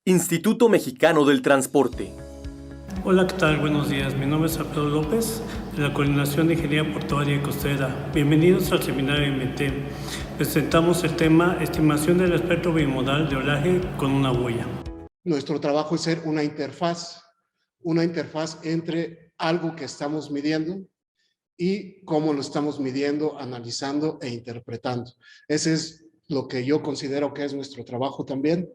Instituto Mexicano del Transporte. Hola, ¿qué tal? Buenos días. Mi nombre es Alfredo López, de la Coordinación de Ingeniería Portuaria y Costera. Bienvenidos al seminario IMT. Presentamos el tema Estimación del espectro bimodal de oleaje con una boya. Nuestro trabajo es ser una interfaz entre algo que estamos midiendo y cómo lo estamos midiendo, analizando e interpretando. Ese es lo que yo considero que es nuestro trabajo también,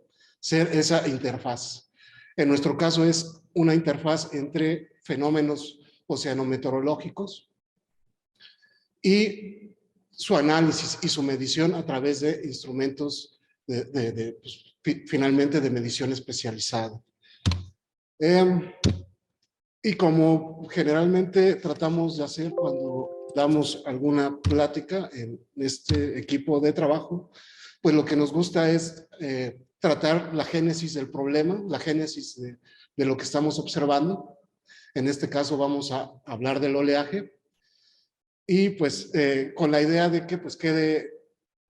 ser esa interfaz. En nuestro caso es una interfaz entre fenómenos oceanometeorológicos y su análisis y su medición a través de instrumentos finalmente de medición especializada. Y como generalmente tratamos de hacer cuando damos alguna plática en este equipo de trabajo, pues lo que nos gusta es tratar la génesis del problema, la génesis de lo que estamos observando. En este caso vamos a hablar del oleaje y pues con la idea de que pues quede,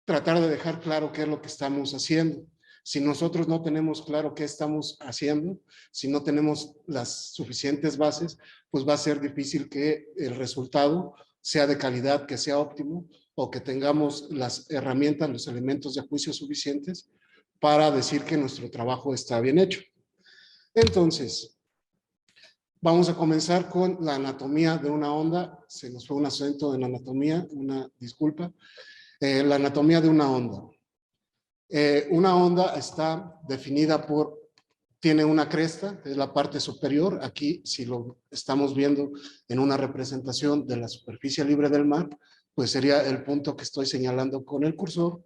tratar de dejar claro qué es lo que estamos haciendo. Si nosotros no tenemos claro qué estamos haciendo, si no tenemos las suficientes bases, pues va a ser difícil que el resultado sea de calidad, que sea óptimo, o que tengamos las herramientas, los elementos de juicio suficientes para decir que nuestro trabajo está bien hecho. Entonces, vamos a comenzar con la anatomía de una onda. Se nos fue un acento en anatomía, una disculpa. La anatomía de una onda. Una onda está definida por, tiene una cresta, que es la parte superior. Aquí, si lo estamos viendo en una representación de la superficie libre del mar, pues sería el punto que estoy señalando con el cursor.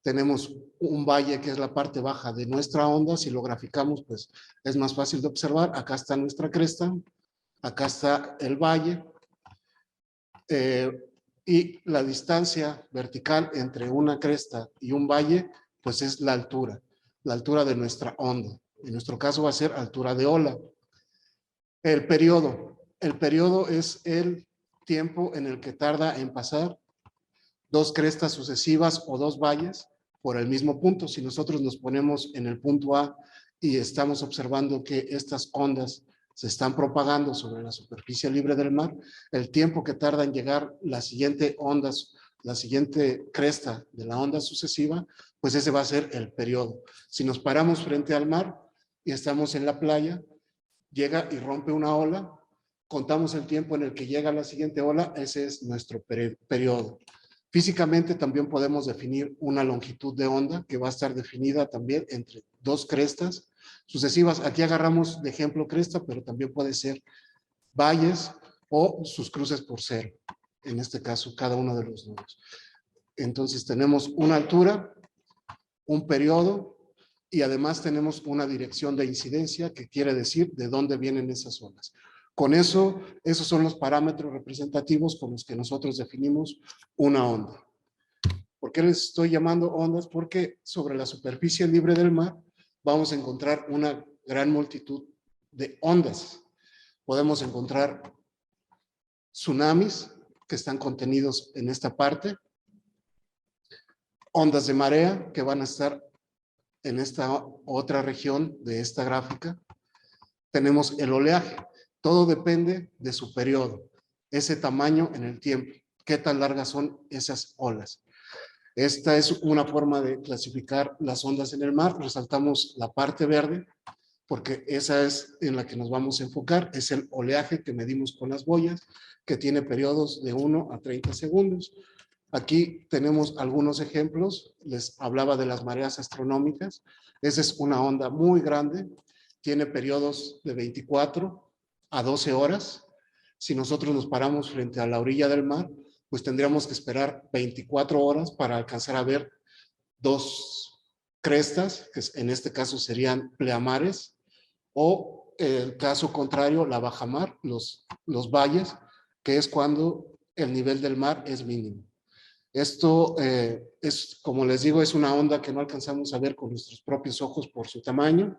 Tenemos un valle que es la parte baja de nuestra onda. Si lo graficamos, pues es más fácil de observar. Acá está nuestra cresta, acá está el valle. Y la distancia vertical entre una cresta y un valle, pues es la altura de nuestra onda. En nuestro caso va a ser altura de ola. El periodo es el tiempo en el que tarda en pasar dos crestas sucesivas o dos valles por el mismo punto. Si nosotros nos ponemos en el punto A y estamos observando que estas ondas se están propagando sobre la superficie libre del mar, el tiempo que tarda en llegar la siguiente onda, la siguiente cresta de la onda sucesiva, pues ese va a ser el periodo. Si nos paramos frente al mar y estamos en la playa, llega y rompe una ola, contamos el tiempo en el que llega la siguiente ola, ese es nuestro periodo. Físicamente también podemos definir una longitud de onda que va a estar definida también entre dos crestas sucesivas. Aquí agarramos de ejemplo cresta, pero también puede ser valles o sus cruces por cero. En este caso, cada uno de los nodos. Entonces tenemos una altura, un periodo y además tenemos una dirección de incidencia que quiere decir de dónde vienen esas olas. Con eso, esos son los parámetros representativos con los que nosotros definimos una onda. ¿Por qué les estoy llamando ondas? Porque sobre la superficie libre del mar vamos a encontrar una gran multitud de ondas. Podemos encontrar tsunamis que están contenidos en esta parte, ondas de marea que van a estar en esta otra región de esta gráfica. Tenemos el oleaje. Todo depende de su periodo, ese tamaño en el tiempo, qué tan largas son esas olas. Esta es una forma de clasificar las ondas en el mar. Resaltamos la parte verde porque esa es en la que nos vamos a enfocar. Es el oleaje que medimos con las boyas, que tiene periodos de 1 a 30 segundos. Aquí tenemos algunos ejemplos. Les hablaba de las mareas astronómicas. Esa es una onda muy grande. Tiene periodos de 24 a 12 horas. Si nosotros nos paramos frente a la orilla del mar, pues tendríamos que esperar 24 horas para alcanzar a ver dos crestas, que en este caso serían pleamares, o el caso contrario, la bajamar, los valles, que es cuando el nivel del mar es mínimo. Esto es, como les digo, es una onda que no alcanzamos a ver con nuestros propios ojos por su tamaño.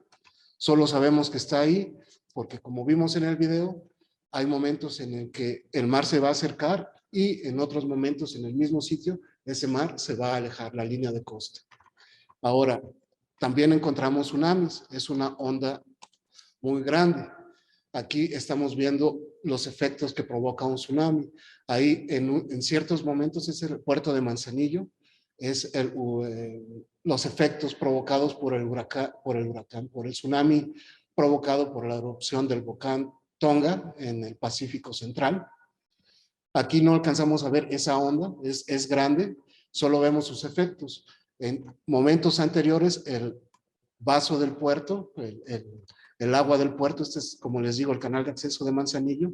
Solo sabemos que está ahí porque, como vimos en el video, hay momentos en el que el mar se va a acercar y en otros momentos en el mismo sitio ese mar se va a alejar, la línea de costa. Ahora, También encontramos tsunamis, es una onda muy grande. Aquí estamos viendo los efectos que provoca un tsunami. Ahí en ciertos momentos es el puerto de Manzanillo, es los efectos provocados por el tsunami provocado por la erupción del volcán Tonga en el Pacífico Central. Aquí no alcanzamos a ver esa onda, es grande, solo vemos sus efectos. En momentos anteriores, el vaso del puerto, el agua del puerto, este es, como les digo, el canal de acceso de Manzanillo,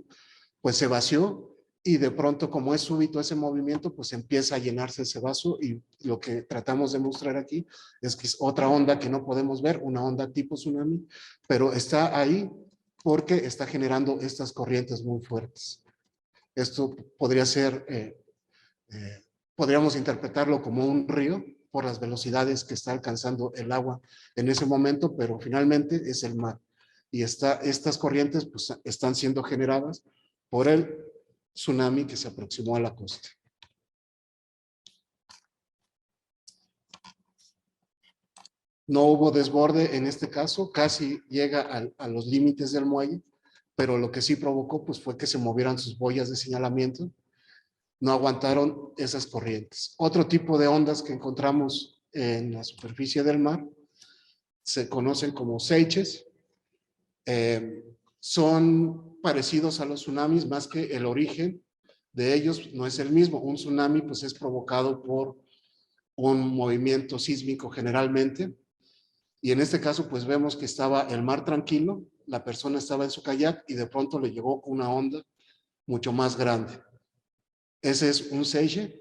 pues se vació y de pronto, como es súbito ese movimiento, pues empieza a llenarse ese vaso y lo que tratamos de mostrar aquí es que es otra onda que no podemos ver, una onda tipo tsunami, pero está ahí porque está generando estas corrientes muy fuertes. Esto podría ser, podríamos interpretarlo como un río por las velocidades que está alcanzando el agua en ese momento, pero finalmente es el mar. Y estas corrientes pues, están siendo generadas por el tsunami que se aproximó a la costa. No hubo desborde en este caso, casi llega a los límites del muelle, pero lo que sí provocó pues, fue que se movieran sus boyas de señalamiento, no aguantaron esas corrientes. Otro tipo de ondas que encontramos en la superficie del mar se conocen como seiches. Son parecidos a los tsunamis, más que el origen de ellos no es el mismo. Un tsunami pues es provocado por un movimiento sísmico generalmente, y en este caso pues vemos que estaba el mar tranquilo, la persona estaba en su kayak y de pronto le llegó una onda mucho más grande. Ese es un seiche.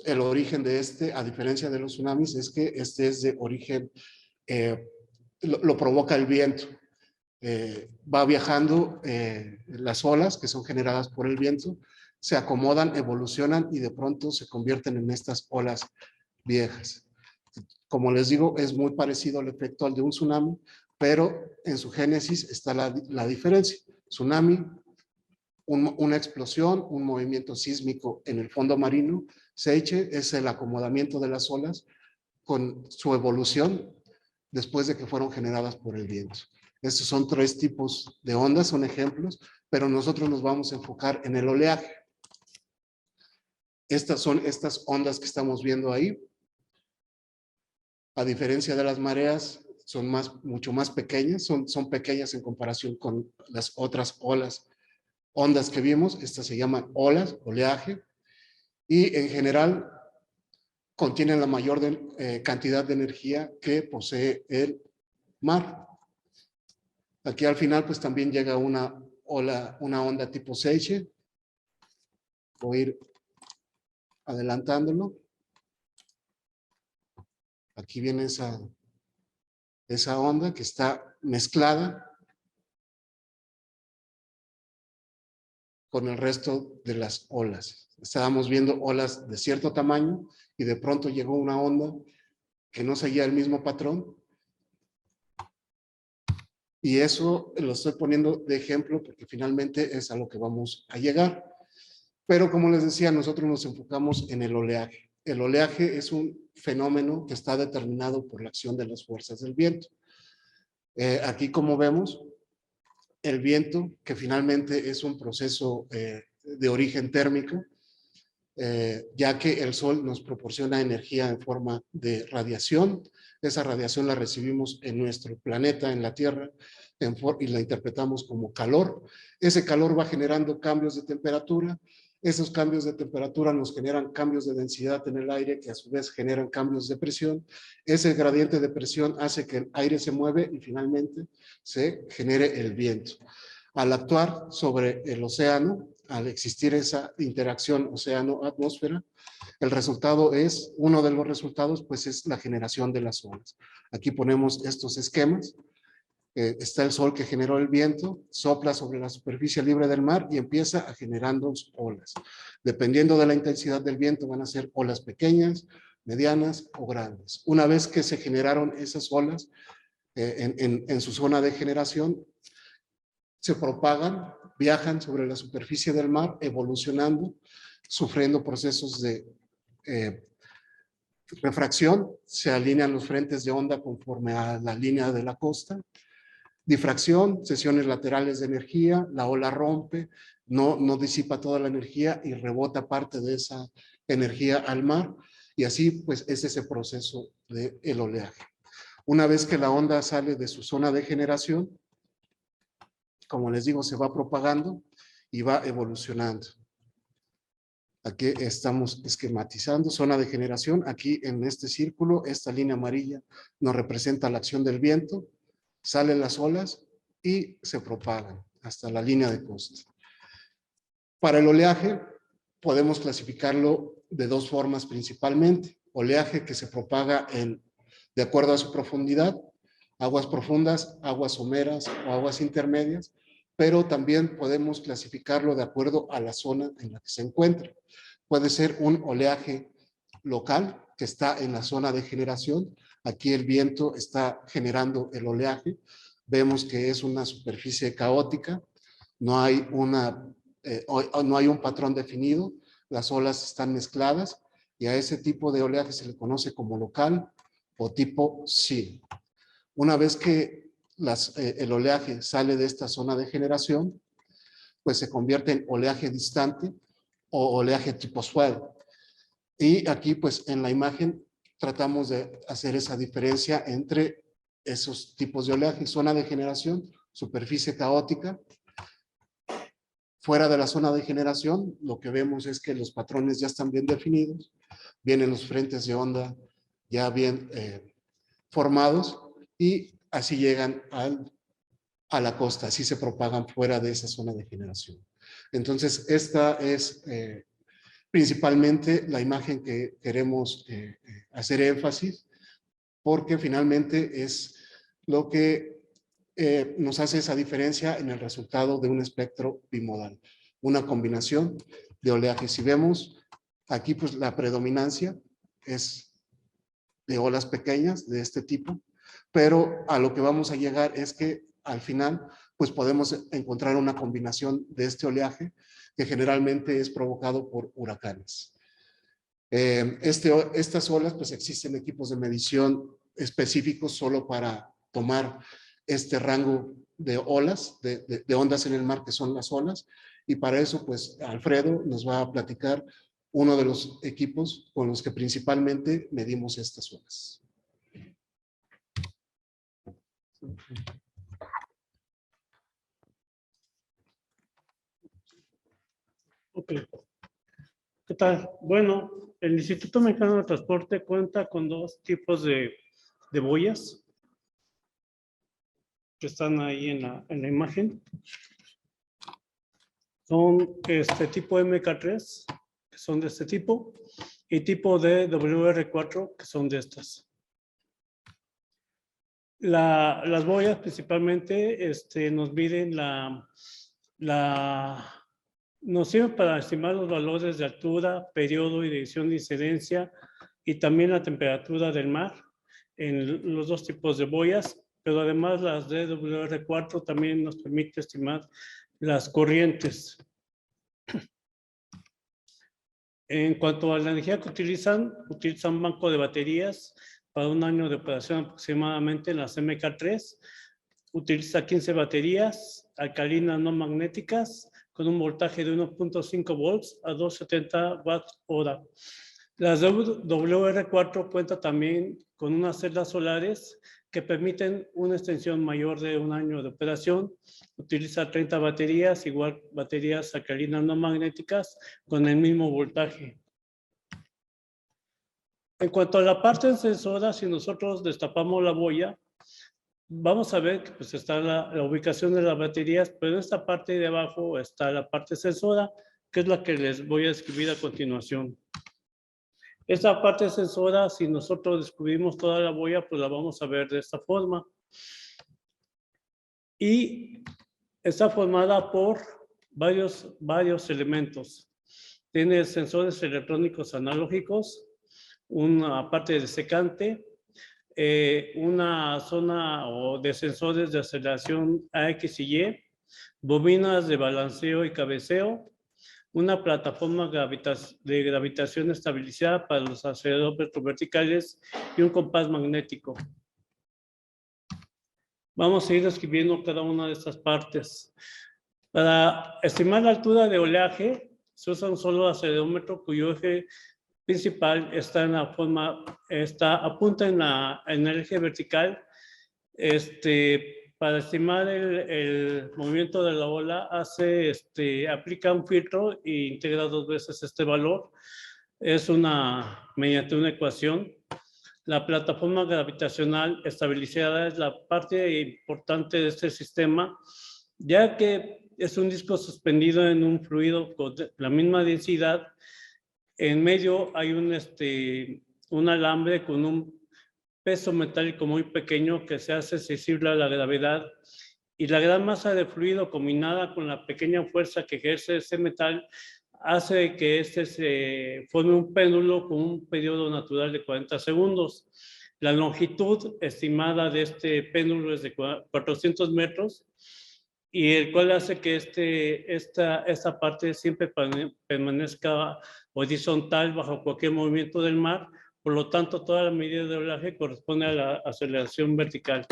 El origen de este, a diferencia de los tsunamis, es que este es de origen, lo provoca el viento. Va viajando, las olas que son generadas por el viento se acomodan, evolucionan y de pronto se convierten en estas olas viejas. Como les digo, es muy parecido al efecto al de un tsunami, pero en su génesis está la diferencia. Tsunami, una explosión, un movimiento sísmico en el fondo marino. Seiche es el acomodamiento de las olas con su evolución después de que fueron generadas por el viento. Estos son 3 tipos de ondas, son ejemplos, pero nosotros nos vamos a enfocar en el oleaje. Estas son estas ondas que estamos viendo ahí. A diferencia de las mareas, son mucho más pequeñas, son pequeñas en comparación con las otras ondas que vimos. Estas se llaman olas, oleaje, y en general contienen la mayor cantidad de energía que posee el mar. Aquí al final pues también llega una onda tipo seiche. Voy a ir adelantándolo. Aquí viene esa onda que está mezclada con el resto de las olas. Estábamos viendo olas de cierto tamaño y de pronto llegó una onda que no seguía el mismo patrón. Y eso lo estoy poniendo de ejemplo porque finalmente es a lo que vamos a llegar. Pero como les decía, nosotros nos enfocamos en el oleaje. El oleaje es un fenómeno que está determinado por la acción de las fuerzas del viento. Aquí, como vemos, el viento, que finalmente es un proceso de origen térmico, ya que el sol nos proporciona energía en forma de radiación. Esa radiación la recibimos en nuestro planeta, en la Tierra, y la interpretamos como calor. Ese calor va generando cambios de temperatura. Esos cambios de temperatura nos generan cambios de densidad en el aire, que a su vez generan cambios de presión. Ese gradiente de presión hace que el aire se mueve y finalmente se genere el viento. Al actuar sobre el océano, al existir esa interacción océano-atmósfera, el resultado es, uno de los resultados, pues es la generación de las olas. Aquí ponemos estos esquemas. Está el sol que generó el viento, sopla sobre la superficie libre del mar y empieza a generando olas. Dependiendo de la intensidad del viento, van a ser olas pequeñas, medianas o grandes. Una vez que se generaron esas olas en su zona de generación, se propagan, viajan sobre la superficie del mar, evolucionando, sufriendo procesos Refracción, se alinean los frentes de onda conforme a la línea de la costa. Difracción, sesiones laterales de energía, la ola rompe, no disipa toda la energía y rebota parte de esa energía al mar. Y así, pues, es ese proceso del oleaje. Una vez que la onda sale de su zona de generación, como les digo, se va propagando y va evolucionando. Aquí estamos esquematizando zona de generación. Aquí en este círculo, esta línea amarilla nos representa la acción del viento. Salen las olas y se propagan hasta la línea de costa. Para el oleaje podemos clasificarlo de dos formas principalmente. Oleaje que se propaga de acuerdo a su profundidad, aguas profundas, aguas someras o aguas intermedias, pero también podemos clasificarlo de acuerdo a la zona en la que se encuentra. Puede ser un oleaje local que está en la zona de generación. Aquí el viento está generando el oleaje. Vemos que es una superficie caótica. No hay un patrón definido. Las olas están mezcladas y a ese tipo de oleaje se le conoce como local o tipo SEA. Una vez que el oleaje sale de esta zona de generación, pues se convierte en oleaje distante o oleaje tipo swell. Y aquí, pues, en la imagen tratamos de hacer esa diferencia entre esos tipos de oleaje. Zona de generación, superficie caótica. Fuera de la zona de generación, lo que vemos es que los patrones ya están bien definidos. Vienen los frentes de onda ya bien formados y así llegan a la costa, así se propagan fuera de esa zona de generación. Entonces, esta es principalmente la imagen que queremos hacer énfasis, porque finalmente es lo que nos hace esa diferencia en el resultado de un espectro bimodal, una combinación de oleajes. Si vemos aquí, pues la predominancia es de olas pequeñas de este tipo, pero a lo que vamos a llegar es que al final, pues podemos encontrar una combinación de este oleaje que generalmente es provocado por huracanes. Estas olas, pues existen equipos de medición específicos solo para tomar este rango de olas, de ondas en el mar, que son las olas, y para eso, pues Alfredo nos va a platicar uno de los equipos con los que principalmente medimos estas olas. Ok. ¿Qué tal? Bueno, el Instituto Mexicano de Transporte cuenta con dos tipos de boyas que están ahí en la imagen. Son este tipo MK3, que son de este tipo, y tipo de WR4, que son de estas. Las boyas principalmente nos miden nos sirven para estimar los valores de altura, periodo y dirección de incidencia y también la temperatura del mar en los dos tipos de boyas, pero además las de WR4 también nos permite estimar las corrientes. En cuanto a la energía que utilizan banco de baterías para un año de operación aproximadamente. Las MK3 utiliza 15 baterías alcalinas no magnéticas con un voltaje de 1.5 volts a 270 watts hora. Las WR4 cuenta también con unas celdas solares que permiten una extensión mayor de un año de operación. Utiliza 30 baterías, igual baterías alcalinas no magnéticas con el mismo voltaje. En cuanto a la parte sensora, si nosotros destapamos la boya, vamos a ver que pues está la ubicación de las baterías, pero en esta parte de abajo está la parte sensora, que es la que les voy a describir a continuación. Esta parte sensora, si nosotros descubrimos toda la boya, pues la vamos a ver de esta forma. Y está formada por varios elementos. Tiene sensores electrónicos analógicos, una parte de secante, una zona de sensores de aceleración A, X y Y, bobinas de balanceo y cabeceo, una plataforma de gravitación estabilizada para los acelerómetros verticales y un compás magnético. Vamos a ir describiendo cada una de estas partes. Para estimar la altura de oleaje, se usa un solo acelerómetro cuyo eje principal está en la forma, apunta en el eje vertical. Para estimar el movimiento de la ola, aplica un filtro e integra 2 veces este valor. Es mediante una ecuación. La plataforma gravitacional estabilizada es la parte importante de este sistema, ya que es un disco suspendido en un fluido con la misma densidad. En medio hay un alambre con un peso metálico muy pequeño que se hace sensible a la gravedad, y la gran masa de fluido combinada con la pequeña fuerza que ejerce ese metal hace que se forme un péndulo con un periodo natural de 40 segundos. La longitud estimada de este péndulo es de 400 metros, y el cual hace que esta parte siempre permanezca horizontal bajo cualquier movimiento del mar. Por lo tanto, toda la medida de oleaje corresponde a la aceleración vertical.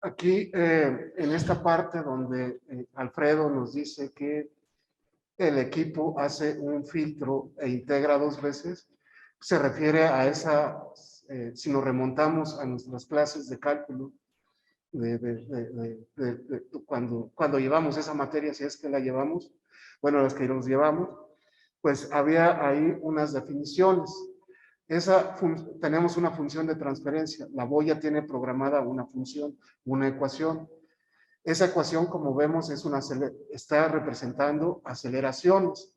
Aquí, en esta parte donde Alfredo nos dice que el equipo hace un filtro e integra 2 veces, se refiere a esa, si nos remontamos a nuestras clases de cálculo, cuando llevamos esa materia, si es que la llevamos, bueno, las que nos llevamos, pues había ahí unas definiciones. Tenemos una función de transferencia. La boya tiene programada una función, una ecuación. Esa ecuación, como vemos, está representando aceleraciones.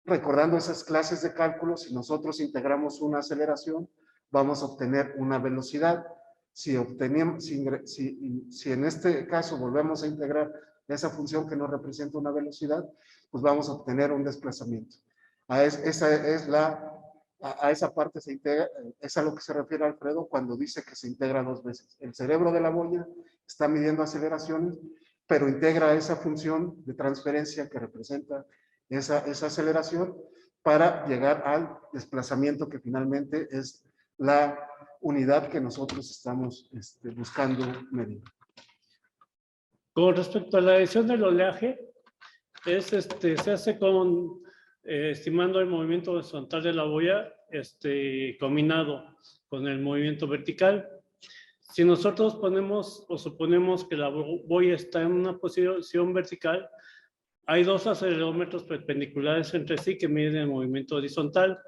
Recordando esas clases de cálculo, si nosotros integramos una aceleración, vamos a obtener una velocidad. Si en este caso volvemos a integrar esa función que nos representa una velocidad, pues vamos a obtener un desplazamiento. A esa parte se integra, es a lo que se refiere Alfredo cuando dice que se integra 2 veces. El cerebro de la boya está midiendo aceleraciones, pero integra esa función de transferencia que representa esa aceleración para llegar al desplazamiento que finalmente es la unidad que nosotros estamos buscando medir. Con respecto a la edición del oleaje, se hace estimando el movimiento horizontal de la boya combinado con el movimiento vertical. Si nosotros ponemos o suponemos que la boya está en una posición vertical, hay 2 acelerómetros perpendiculares entre sí que miden el movimiento horizontal.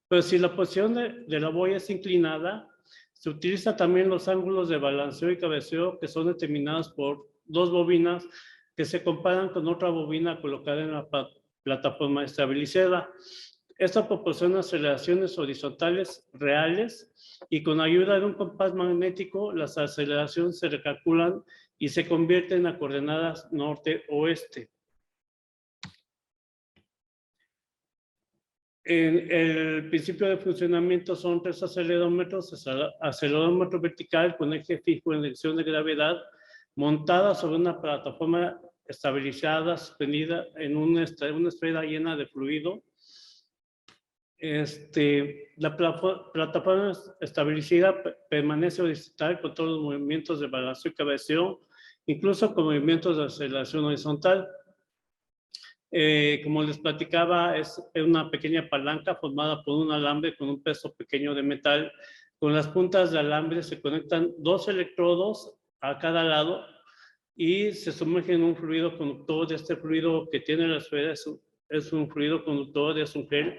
Pero si la posición de la boya es inclinada, se utiliza también los ángulos de balanceo y cabeceo, que son determinados por 2 bobinas que se comparan con otra bobina colocada en la plataforma estabilizada. Esto proporciona aceleraciones horizontales reales, y con ayuda de un compás magnético las aceleraciones se recalculan y se convierten a coordenadas norte-oeste. El principio de funcionamiento son 3 acelerómetros: acelerómetro vertical con eje fijo en dirección de gravedad, montada sobre una plataforma estabilizada, suspendida en una esfera llena de fluido. La plataforma estabilizada permanece horizontal con todos los movimientos de balanceo y cabeceo, incluso con movimientos de aceleración horizontal. Como les platicaba, es una pequeña palanca formada por un alambre con un peso pequeño de metal. Con las puntas de alambre se conectan 2 electrodos a cada lado y se sumerge en un fluido conductor. Este fluido que tiene la esfera es un fluido conductor, es un gel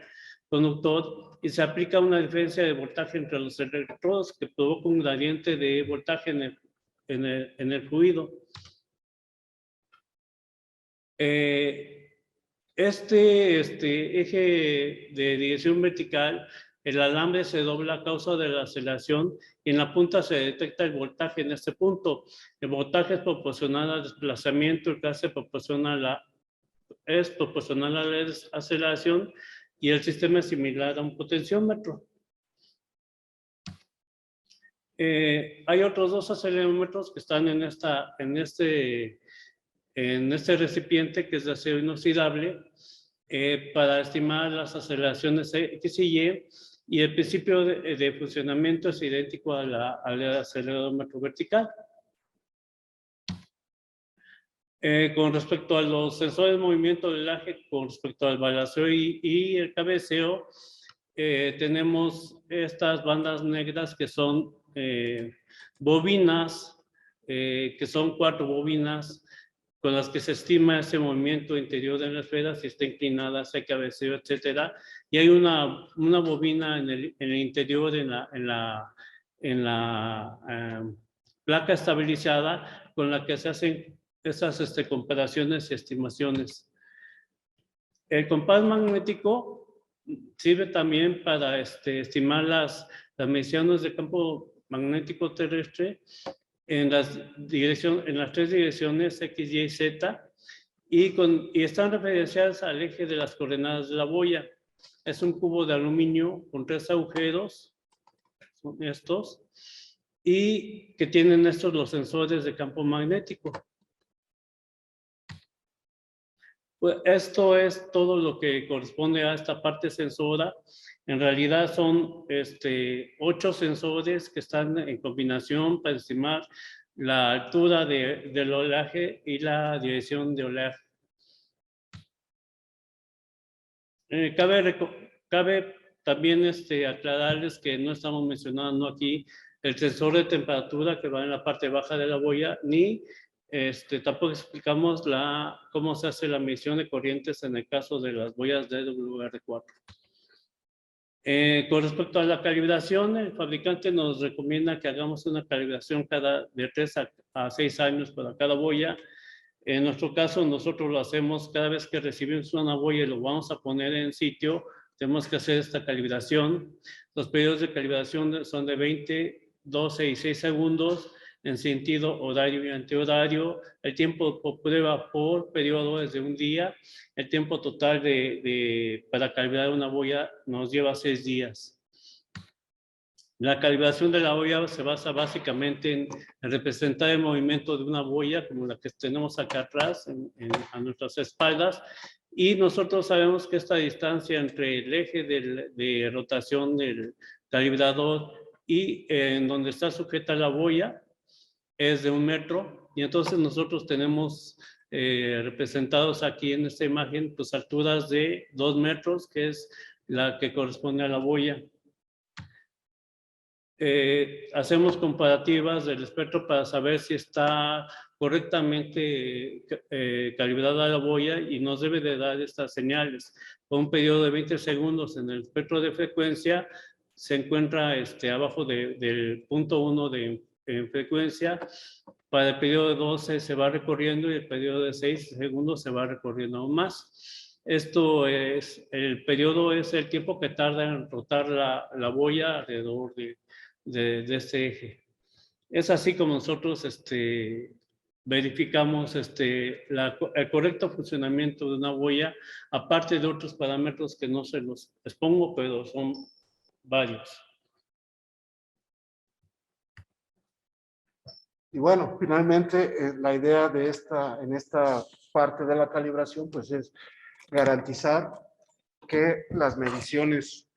conductor, y se aplica una diferencia de voltaje entre los electrodos que provoca un gradiente de voltaje en el fluido. Eje de dirección vertical, el alambre se dobla a causa de la aceleración y en la punta se detecta el voltaje en este punto. El voltaje es proporcional al desplazamiento, el que es proporcional a la aceleración, y el sistema es similar a un potenciómetro. Hay otros dos acelerómetros que están en este recipiente, que es de acero inoxidable, para estimar las aceleraciones X y el principio de funcionamiento es idéntico al acelerómetro vertical. Con respecto a los sensores de movimiento del eje, con respecto al balanceo y el cabeceo, tenemos estas bandas negras que son bobinas, que son 4 bobinas con las que se estima ese movimiento interior de la esfera, si está inclinada, si hay cabeceo, etcétera. Y hay una bobina en el interior, en la placa estabilizada, con la que se hacen esas comparaciones y estimaciones. El compás magnético sirve también para estimar las mediciones de campo magnético terrestre en las 3 direcciones X, Y y Z, y están referenciadas al eje de las coordenadas de la boya. Es un cubo de aluminio con 3 agujeros, son estos, y que tienen estos los sensores de campo magnético. Pues esto es todo lo que corresponde a esta parte sensora. En realidad son 8 sensores que están en combinación para estimar la altura del oleaje y la dirección de oleaje. Cabe también aclararles que no estamos mencionando aquí el sensor de temperatura que va en la parte baja de la boya, ni tampoco explicamos cómo se hace la medición de corrientes en el caso de las boyas de WR4. Con respecto a la calibración, el fabricante nos recomienda que hagamos una calibración de 3 a 6 años para cada boya. En nuestro caso, nosotros lo hacemos cada vez que recibimos una boya y lo vamos a poner en sitio, tenemos que hacer esta calibración. Los periodos de calibración son de 20, 12 y 6 segundos en sentido horario y antihorario. El tiempo por prueba por periodo es de un día. El tiempo total para calibrar una boya nos lleva 6 días. La calibración de la boya se basa básicamente en representar el movimiento de una boya, como la que tenemos acá atrás, a nuestras espaldas, y nosotros sabemos que esta distancia entre el eje de rotación del calibrador y en donde está sujeta la boya es de 1 metro, y entonces nosotros tenemos representados aquí en esta imagen pues alturas de 2 metros, que es la que corresponde a la boya. Hacemos comparativas del espectro para saber si está correctamente calibrada la boya, y nos debe de dar estas señales. Con un periodo de 20 segundos en el espectro de frecuencia se encuentra abajo del punto 1 en frecuencia. Para el periodo de 12 se va recorriendo, y el periodo de 6 segundos se va recorriendo aún más. El periodo es el tiempo que tarda en rotar la boya alrededor de este eje. Es así como nosotros verificamos el correcto funcionamiento de una boya, aparte de otros parámetros que no se los expongo, pero son varios. Y bueno, finalmente la idea de en esta parte de la calibración pues es garantizar que las mediciones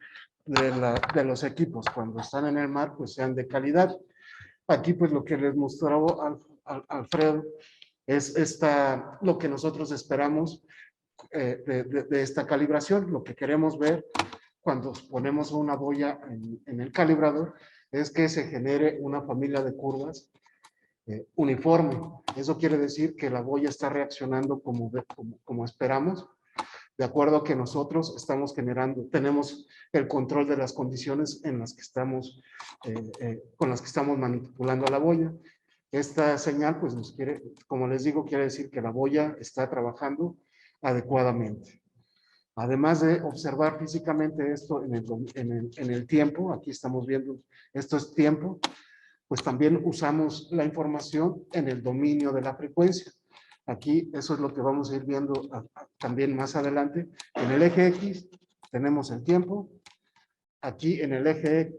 de los equipos cuando están en el mar pues sean de calidad. Aquí pues lo que les mostraba Alfredo es lo que nosotros esperamos de esta calibración. Lo que queremos ver cuando ponemos una boya en el calibrador es que se genere una familia de curvas uniforme. Eso quiere decir que la boya está reaccionando como esperamos, de acuerdo a que nosotros estamos tenemos el control de las condiciones en las que estamos, con las que estamos manipulando a la boya. Esta señal, pues como les digo, quiere decir que la boya está trabajando adecuadamente. Además de observar físicamente esto en el tiempo, aquí estamos viendo, esto es tiempo, pues también usamos la información en el dominio de la frecuencia. Aquí eso es lo que vamos a ir viendo también más adelante. En el eje X tenemos el tiempo. Aquí en el eje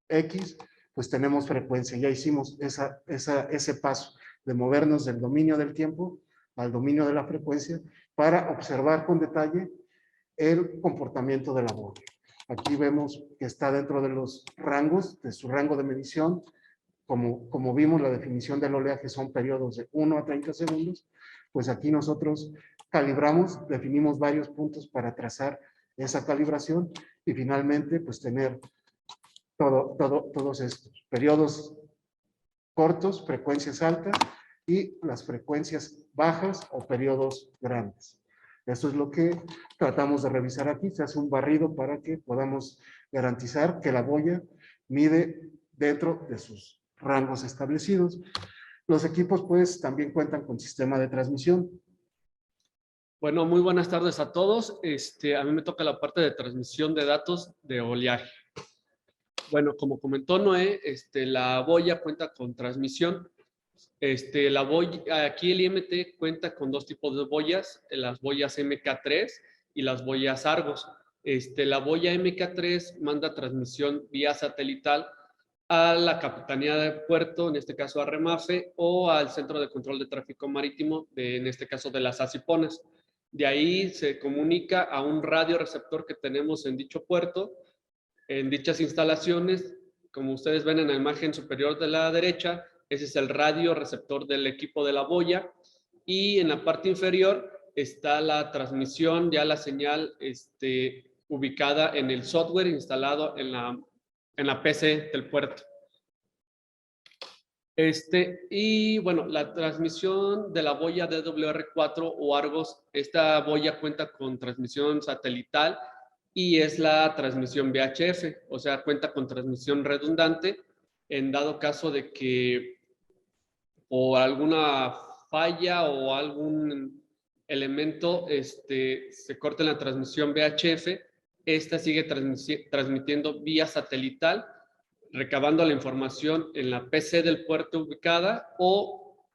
X, pues tenemos frecuencia. Ya hicimos ese paso de movernos del dominio del tiempo al dominio de la frecuencia para observar con detalle el comportamiento de la boya. Aquí vemos que está dentro de los rangos, de su rango de medición. Como vimos, la definición del oleaje son periodos de 1 a 30 segundos. Pues aquí nosotros calibramos, definimos varios puntos para trazar esa calibración y finalmente pues tener todos estos periodos cortos, frecuencias altas y las frecuencias bajas o periodos grandes. Eso es lo que tratamos de revisar aquí. Se hace un barrido para que podamos garantizar que la boya mide dentro de sus rangos establecidos. Los equipos pues también cuentan con sistema de transmisión. Bueno, muy buenas tardes a todos. A mí me toca la parte de transmisión de datos de oleaje. Bueno, como comentó Noé, la boya cuenta con transmisión. La boya, aquí el IMT cuenta con dos tipos de boyas, las boyas MK3 y las boyas Argos. La boya MK3 manda transmisión vía satelital a la Capitanía de Puerto, en este caso a REMAFE, o al Centro de Control de Tráfico Marítimo, en este caso de las ACIPONES. De ahí se comunica a un radioreceptor que tenemos en dicho puerto, en dichas instalaciones. Como ustedes ven en la imagen superior de la derecha, ese es el radio receptor del equipo de la boya, y en la parte inferior está la transmisión, ya la señal ubicada en el software instalado en la PC del puerto. Y bueno, la transmisión de la boya DWR4 o Argos, esta boya cuenta con transmisión satelital y es la transmisión VHF, o sea, cuenta con transmisión redundante en dado caso de que o alguna falla o algún elemento se corte en la transmisión VHF, esta sigue transmitiendo vía satelital, recabando la información en la PC del puerto ubicada o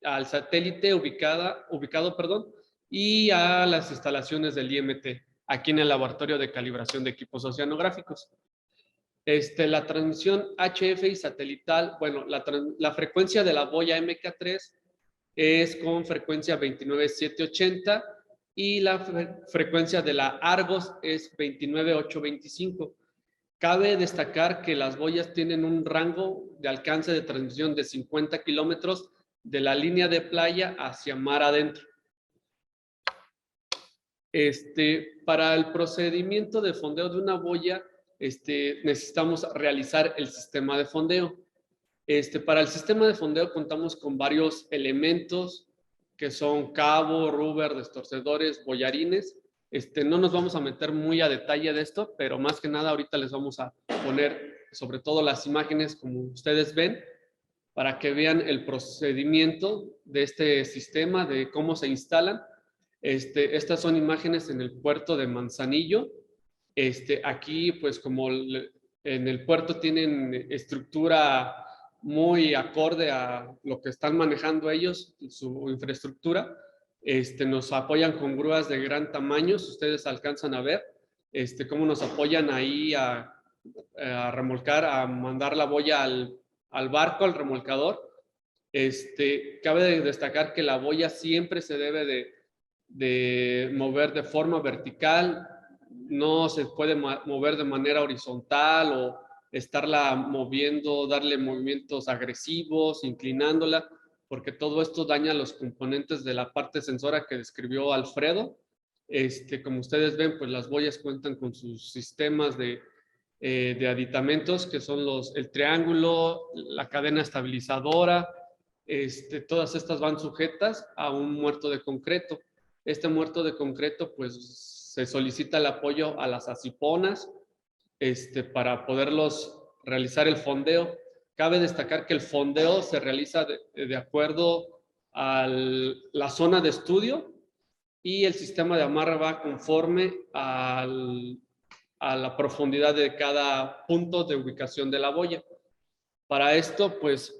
al satélite ubicado, y a las instalaciones del IMT, aquí en el laboratorio de calibración de equipos oceanográficos. La transmisión HF y satelital, bueno, la frecuencia de la boya MK3 es con frecuencia 29780 y la frecuencia de la Argos es 29825. Cabe destacar que las boyas tienen un rango de alcance de transmisión de 50 kilómetros de la línea de playa hacia mar adentro. Para el procedimiento de fondeo de una boya, necesitamos realizar el sistema de fondeo. Para el sistema de fondeo contamos con varios elementos que son cabo, rubber, destorcedores, boyarines. No nos vamos a meter muy a detalle de esto, pero más que nada ahorita les vamos a poner sobre todo las imágenes como ustedes ven, para que vean el procedimiento de este sistema, de cómo se instalan. Estas son imágenes en el puerto de Manzanillo. Aquí, pues como en el puerto tienen estructura muy acorde a lo que están manejando ellos, su infraestructura, nos apoyan con grúas de gran tamaño. Si ustedes alcanzan a ver cómo nos apoyan ahí a remolcar, a mandar la boya al barco, al remolcador. Cabe destacar que la boya siempre se debe de mover de forma vertical, no se puede mover de manera horizontal o estarla moviendo, darle movimientos agresivos, inclinándola, porque todo esto daña los componentes de la parte sensora que describió Alfredo. Como ustedes ven, pues las boyas cuentan con sus sistemas de aditamentos, que son el triángulo, la cadena estabilizadora. Todas estas van sujetas a un muerto de concreto. Este muerto de concreto, pues se solicita el apoyo a las ACIPONAS para poderlos realizar el fondeo. Cabe destacar que el fondeo se realiza de acuerdo a la zona de estudio, y el sistema de amarre va conforme a la profundidad de cada punto de ubicación de la boya. Para esto, pues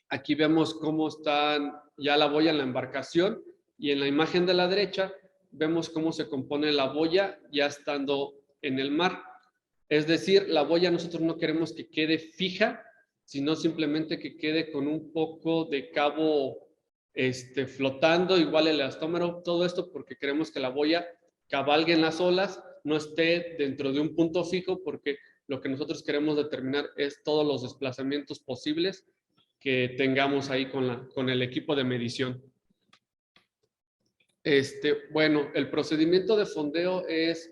aquí vemos cómo está ya la boya en la embarcación, y en la imagen de la derecha vemos cómo se compone la boya ya estando en el mar. Es decir, la boya nosotros no queremos que quede fija, sino simplemente que quede con un poco de cabo flotando, igual el elastómero, todo esto porque queremos que la boya cabalgue en las olas, no esté dentro de un punto fijo, porque lo que nosotros queremos determinar es todos los desplazamientos posibles que tengamos ahí con el equipo de medición. Bueno, el procedimiento de fondeo es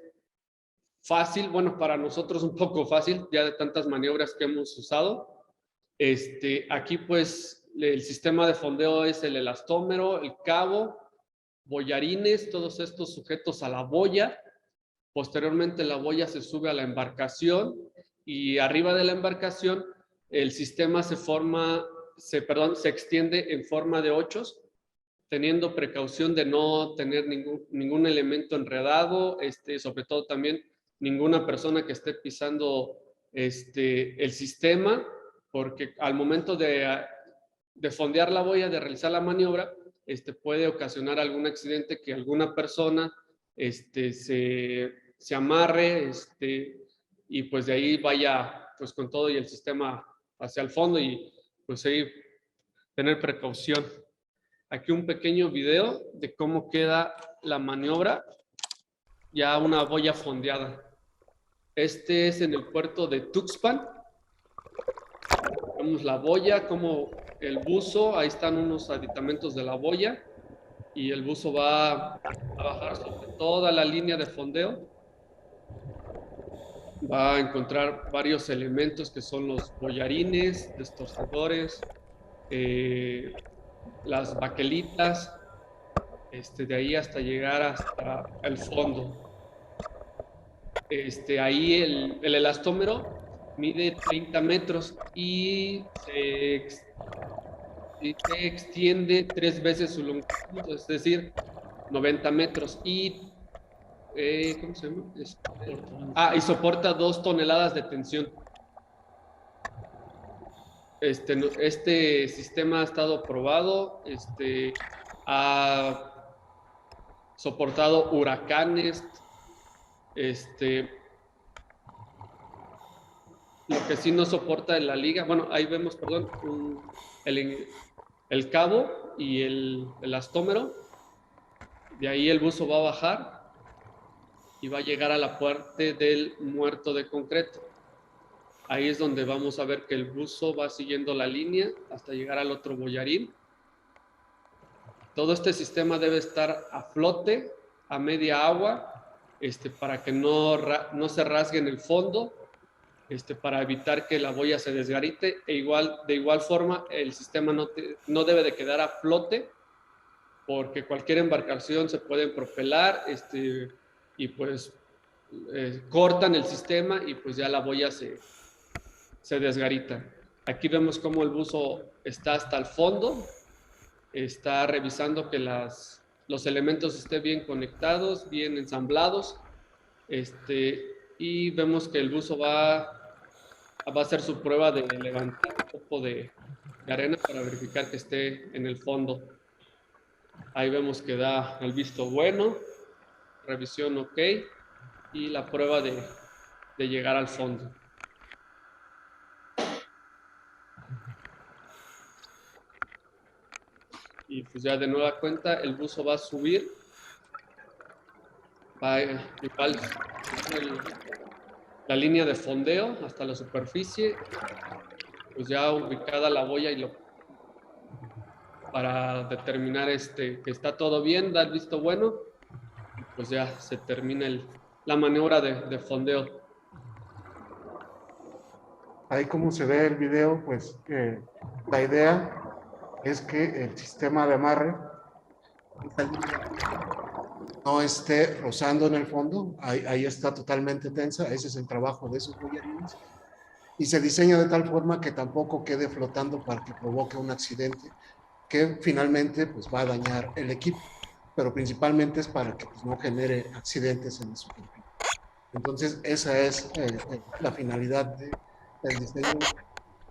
fácil, bueno, para nosotros un poco fácil, ya de tantas maniobras que hemos usado. Aquí pues el sistema de fondeo es el elastómero, el cabo, boyarines, todos estos sujetos a la boya. Posteriormente la boya se sube a la embarcación y arriba de la embarcación el sistema se extiende en forma de ochos, teniendo precaución de no tener ningún elemento enredado, sobre todo también ninguna persona que esté pisando el sistema, porque al momento de fondear la boya, de realizar la maniobra, puede ocasionar algún accidente, que alguna persona se amarre y pues de ahí vaya pues con todo y el sistema hacia el fondo, y pues ahí tener precaución. Aquí un pequeño video de cómo queda la maniobra, ya una boya fondeada. Este es en el puerto de Tuxpan. Vemos la boya, como el buzo, ahí están unos aditamentos de la boya, y el buzo va a bajar sobre toda la línea de fondeo. Va a encontrar varios elementos que son los boyarines, destorcedores, las baquelitas, de ahí hasta llegar hasta el fondo. Ahí el elastómero mide 30 metros y se extiende 3 veces su longitud, es decir, 90 metros. Y ¿cómo se llama? Y soporta 2 toneladas de tensión. Este sistema ha estado probado, ha soportado huracanes, lo que sí no soporta en la liga, bueno, ahí vemos, perdón, el cabo y el elastómero. De ahí el buzo va a bajar y va a llegar a la parte del muerto de concreto. Ahí es donde vamos a ver que el buzo va siguiendo la línea hasta llegar al otro boyarín. Todo este sistema debe estar a flote, a media agua, para que no se rasgue en el fondo, para evitar que la boya se desgarite. De igual forma, el sistema no debe de quedar a flote, porque cualquier embarcación se puede propelar, y pues cortan el sistema y pues ya la boya se desgarita. Aquí vemos cómo el buzo está hasta el fondo, está revisando que los elementos estén bien conectados, bien ensamblados, y vemos que el buzo va a hacer su prueba de levantar un poco de arena para verificar que esté en el fondo. Ahí vemos que da el visto bueno, revisión ok, y la prueba de llegar al fondo. Y pues ya de nueva cuenta el buzo va a subir, va igual la línea de fondeo hasta la superficie, pues ya ubicada la boya para determinar que está todo bien, da el visto bueno, pues ya se termina la maniobra de fondeo. Ahí como se ve el video, pues la idea es que el sistema de amarre no esté rozando en el fondo. Ahí está totalmente tensa. Ese es el trabajo de esos boyarines. Y se diseña de tal forma que tampoco quede flotando para que provoque un accidente que finalmente pues, va a dañar el equipo. Pero principalmente es para que pues, no genere accidentes en la superficie. Entonces, esa es la finalidad del diseño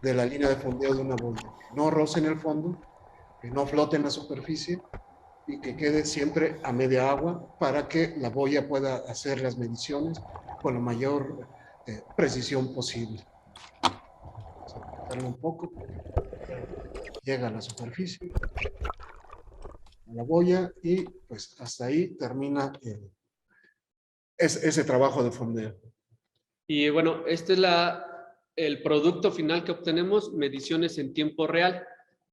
de la línea de fondeo de una boya. Que no roce en el fondo, que no flote en la superficie y que quede siempre a media agua para que la boya pueda hacer las mediciones con la mayor precisión posible. Vamos a apretarlo un poco, llega a la superficie, a la boya, y pues hasta ahí termina ese trabajo de fondeo. Y bueno, este es el producto final que obtenemos, mediciones en tiempo real.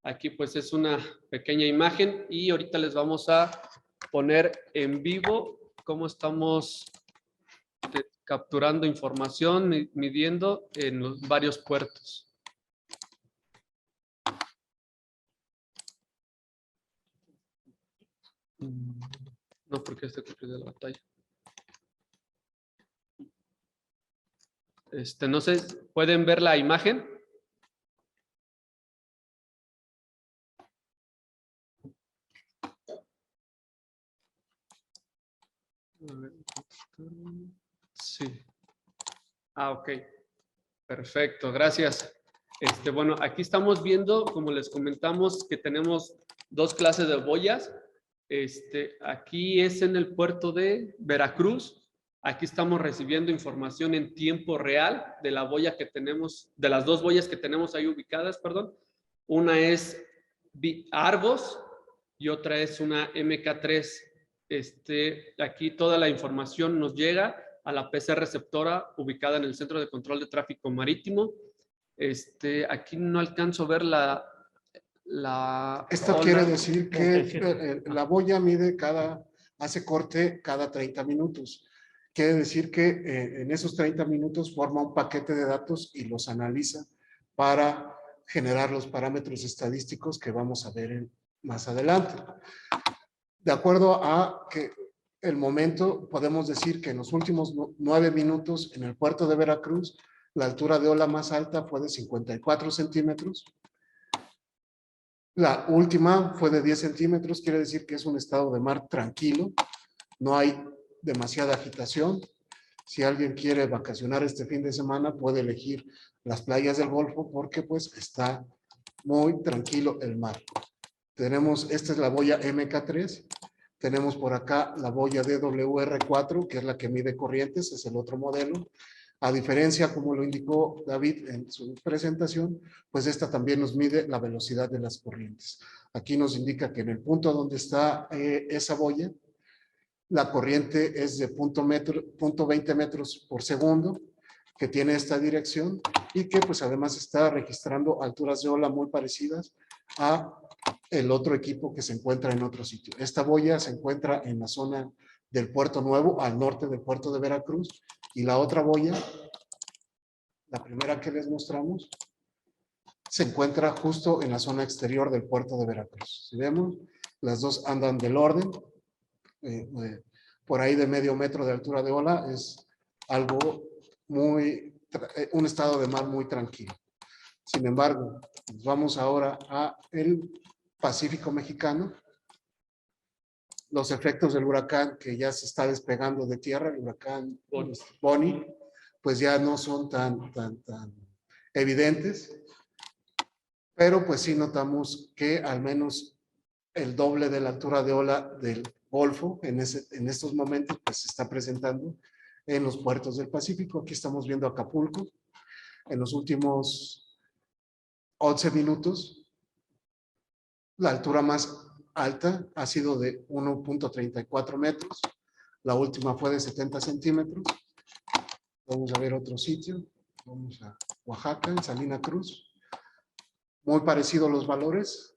Aquí pues es una pequeña imagen y ahorita les vamos a poner en vivo cómo estamos capturando información, midiendo en los varios puertos. No, porque este copia de la batalla. No sé, ¿pueden ver la imagen? Sí. Ah, ok. Perfecto, gracias. Bueno, aquí estamos viendo, como les comentamos, que tenemos dos clases de boyas. Aquí es en el puerto de Veracruz. Aquí estamos recibiendo información en tiempo real de la boya que tenemos, de las dos boyas que tenemos ahí ubicadas, perdón. Una es Argos y otra es una MK3. Aquí toda la información nos llega a la PC receptora ubicada en el Centro de Control de Tráfico Marítimo. Aquí no alcanzo a ver Esto quiere decir que la boya hace corte cada 30 minutos. Quiere decir que en esos 30 minutos forma un paquete de datos y los analiza para generar los parámetros estadísticos que vamos a ver más adelante. De acuerdo a que el momento, podemos decir que en los últimos 9 minutos en el puerto de Veracruz, la altura de ola más alta fue de 54 centímetros. La última fue de 10 centímetros, quiere decir que es un estado de mar tranquilo, no hay demasiada agitación. Si alguien quiere vacacionar este fin de semana, puede elegir las playas del Golfo porque pues está muy tranquilo el mar. Esta es la boya MK3, tenemos por acá la boya DWR4, que es la que mide corrientes, es el otro modelo. A diferencia, como lo indicó David en su presentación, pues esta también nos mide la velocidad de las corrientes. Aquí nos indica que en el punto donde está esa boya, la corriente es de 0.20 metros por segundo, que tiene esta dirección y que pues además está registrando alturas de ola muy parecidas a el otro equipo que se encuentra en otro sitio. Esta boya se encuentra en la zona del Puerto Nuevo, al norte del puerto de Veracruz, y la otra boya, la primera que les mostramos, se encuentra justo en la zona exterior del puerto de Veracruz. Si vemos, las dos andan del orden, por ahí de medio metro de altura de ola, es algo un estado de mar muy tranquilo. Sin embargo, nos vamos ahora a el Pacífico mexicano. Los efectos del huracán que ya se está despegando de tierra, el huracán Bonnie, pues ya no son tan evidentes, pero pues sí notamos que al menos el doble de la altura de ola del Golfo en estos momentos pues se está presentando en los puertos del Pacífico. Aquí estamos viendo Acapulco. En los últimos 11 minutos, la altura más alta ha sido de 1.34 metros. La última fue de 70 centímetros. Vamos a ver otro sitio. Vamos a Oaxaca, en Salina Cruz. Muy parecido los valores.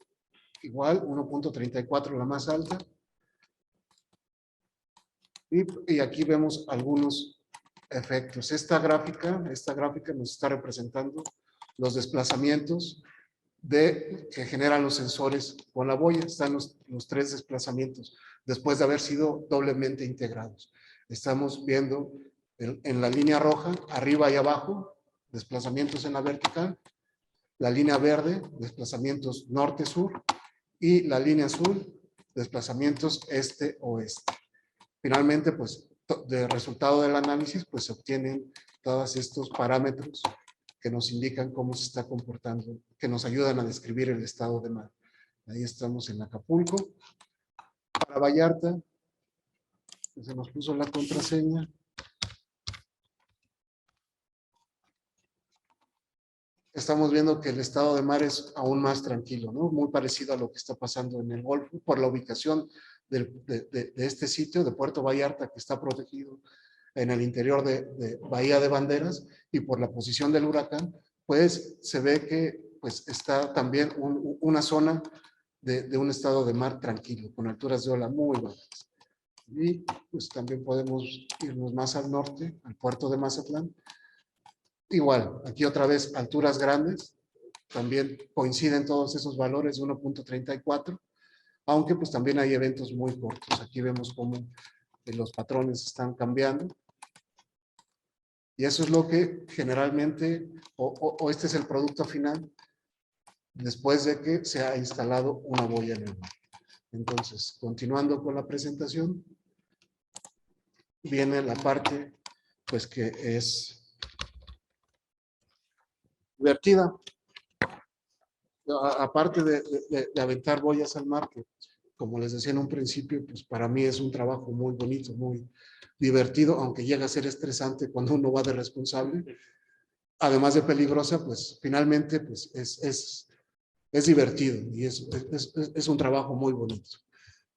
Igual, 1.34 la más alta. Y aquí vemos algunos efectos. Esta gráfica nos está representando los desplazamientos que generan los sensores con la boya. Están los 3 desplazamientos después de haber sido doblemente integrados. Estamos viendo en la línea roja, arriba y abajo, desplazamientos en la vertical, la línea verde, desplazamientos norte-sur, y la línea azul, desplazamientos este-oeste. Finalmente, pues, de resultado del análisis, pues se obtienen todos estos parámetros que nos indican cómo se está comportando, que nos ayudan a describir el estado de mar. Ahí estamos en Acapulco. Para Vallarta, se nos puso la contraseña. estamos viendo que el estado de mar es aún más tranquilo, ¿no? Muy parecido a lo que está pasando en el Golfo por la ubicación de este sitio de Puerto Vallarta, que está protegido en el interior de Bahía de Banderas, y por la posición del huracán, pues se ve que pues está también una zona de un estado de mar tranquilo, con alturas de ola muy bajas. Y pues también podemos irnos más al norte, al puerto de Mazatlán. Igual, aquí otra vez alturas grandes, también coinciden todos esos valores de 1.34, aunque pues también hay eventos muy cortos. Aquí vemos cómo los patrones están cambiando. Y eso es lo que generalmente, o este es el producto final, después de que se ha instalado una boya en el mar. Entonces, continuando con la presentación, viene la parte pues que es divertida. Aparte de aventar boyas al mar, que como les decía en un principio, pues para mí es un trabajo muy bonito, muy divertido, aunque llega a ser estresante cuando uno va de responsable. Además de peligrosa, pues finalmente pues es divertido y es un trabajo muy bonito.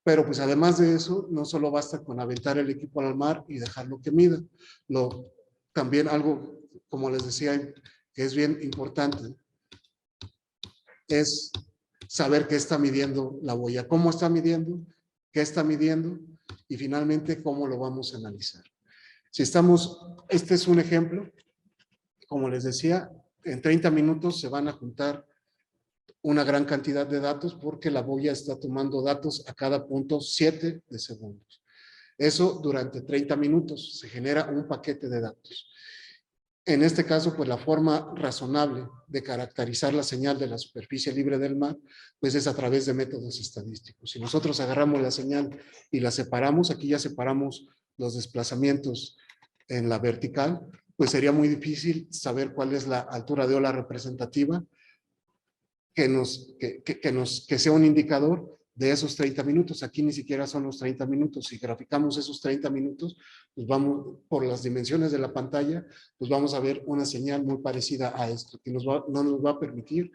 Pero pues además de eso, no solo basta con aventar el equipo al mar y dejarlo que mida. También algo, como les decía, que es bien importante, es saber qué está midiendo la boya, cómo está midiendo, qué está midiendo y finalmente cómo lo vamos a analizar. Si estamos, este es un ejemplo, como les decía, en 30 minutos se van a juntar una gran cantidad de datos porque la boya está tomando datos a cada punto 7 de segundos. Eso durante 30 minutos se genera un paquete de datos. En este caso, pues la forma razonable de caracterizar la señal de la superficie libre del mar, pues es a través de métodos estadísticos. Si nosotros agarramos la señal y la separamos, aquí ya separamos los desplazamientos en la vertical, pues sería muy difícil saber cuál es la altura de ola representativa que sea un indicador de esos 30 minutos. Aquí ni siquiera son los 30 minutos. Si graficamos esos 30 minutos, pues vamos por las dimensiones de la pantalla, pues vamos a ver una señal muy parecida a esto, que no nos va a permitir